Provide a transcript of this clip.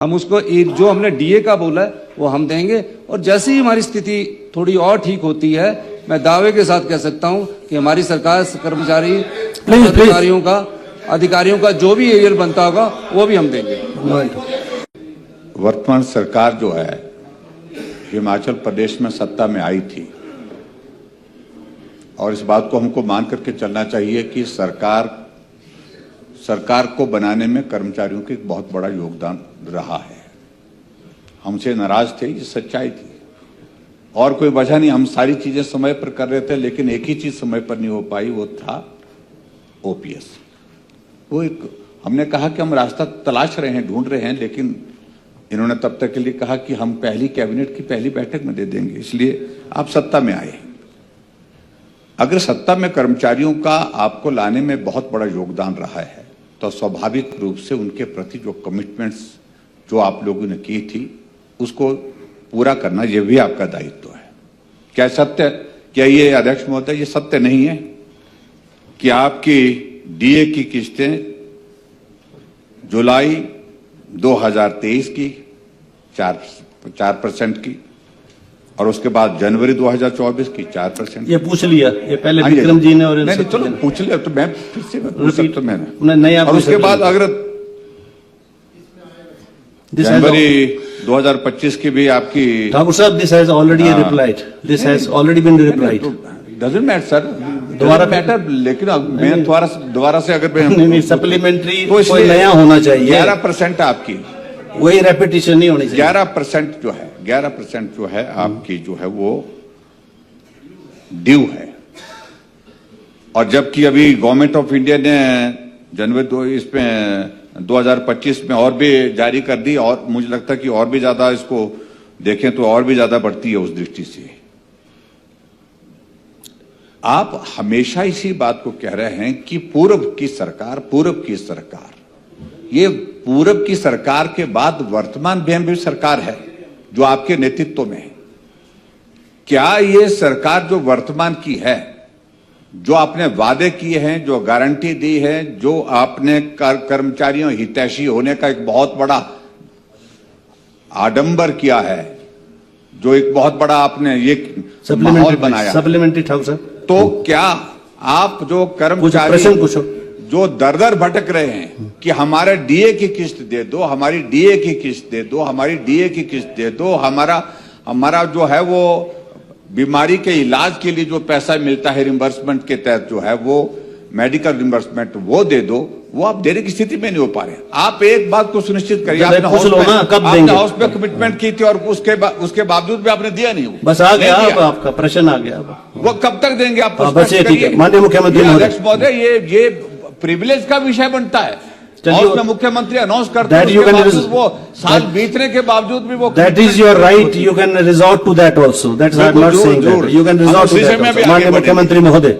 हम उसको जो हमने डीए का बोला है वो हम देंगे, और जैसे ही हमारी स्थिति थोड़ी और ठीक होती है, मैं दावे के साथ कह सकता हूं कि हमारी सरकार कर्मचारी अधिकारियों का जो भी एरियर बनता होगा वो भी हम देंगे। वर्तमान सरकार जो है हिमाचल प्रदेश में सत्ता में आई थी, और इस बात को हमको मान करके चलना चाहिए कि सरकार को बनाने में कर्मचारियों की बहुत बड़ा योगदान रहा है। हमसे नाराज थे, ये सच्चाई थी, और कोई वजह नहीं। हम सारी चीजें समय पर कर रहे थे, लेकिन एक ही चीज समय पर नहीं हो पाई, वो था ओपीएस। वो एक हमने कहा कि हम रास्ता तलाश रहे हैं, ढूंढ रहे हैं, लेकिन इन्होंने तब तक के लिए कहा कि हम पहली कैबिनेट की पहली बैठक में दे देंगे, इसलिए आप सत्ता में आए। अगर सत्ता में कर्मचारियों का आपको लाने में बहुत बड़ा योगदान रहा है, तो स्वाभाविक रूप से उनके प्रति जो कमिटमेंट्स जो आप लोगों ने की थी उसको पूरा करना ये भी आपका दायित्व है। क्या सत्य, क्या ये अध्यक्ष महोदय, ये सत्य नहीं है कि आपकी डीए की किस्तें जुलाई 2023 की 4% की, और उसके बाद जनवरी 2024 की 4%। ये पूछ लिया, ये पहले विक्रम जी ने, और नहीं, चलो पूछ लिया, तो मैं फिर से पूछ सकता मैंने। और उसके बाद अगर जनवरी 2025 की भी आपकी ठाकुर साहब, this has already replied, this has already been replied. Doesn't matter sir, दोबारा मैटर, लेकिन मैं दोबारा से अगर नहीं सप्लीमेंट्री कोई नया होना चाहिए। 11% आपकी, वही रेपिटेशन नहीं होनी चाहिए। 11% जो है आपकी जो है वो ड्यू है, और जबकि अभी गवर्नमेंट ऑफ इंडिया ने जनवरी इसमें 2025 में और भी जारी कर दी, और मुझे लगता है कि और भी ज्यादा इसको देखें तो और भी ज्यादा बढ़ती है। उस दृष्टि से आप हमेशा इसी बात को कह रहे हैं कि पूर्व की सरकार, ये पूर्व की सरकार के बाद वर्तमान में भी सरकार है जो आपके नेतृत्व में है। क्या ये सरकार जो वर्तमान की है, जो आपने वादे किए हैं, जो गारंटी दी है, जो आपने कर्मचारियों हितैषी होने का एक बहुत बड़ा आडंबर किया है, जो एक बहुत बड़ा आपने ये माहौल बनाया सप्लीमेंट्री ठाकुर साहब, तो क्या आप जो कर्मचारी जो दर भटक रहे हैं कि हमारे डीए की किस्त दे दो, हमारी डीए की किस्त दे दो, हमारी डीए की किस्त दे दो, हमारा जो है वो बीमारी के इलाज के लिए जो पैसा मिलता है रिम्बर्समेंट के तहत जो है वो मेडिकल रिम्बर्समेंट वो दे दो, वो आप देने की स्थिति में नहीं हो पा रहे। आप एक बात को सुनिश्चित करिए, आपने हाउस में कमिटमेंट की थी और उसके बावजूद भी आपने दिया नहीं। बस आ गया, आपका प्रश्न आ गया, वो कब तक देंगे आप? माननीय मुख्यमंत्री अध्यक्ष महोदय, ये प्रिविलेज का विषय बनता है। हाउस में मुख्यमंत्री अनाउंस करते हैं, वो साल बीतने के बावजूद भी वो that is your right, you can resort to that also, that's I am not saying that, you can resort to that. माननीय मुख्यमंत्री महोदय।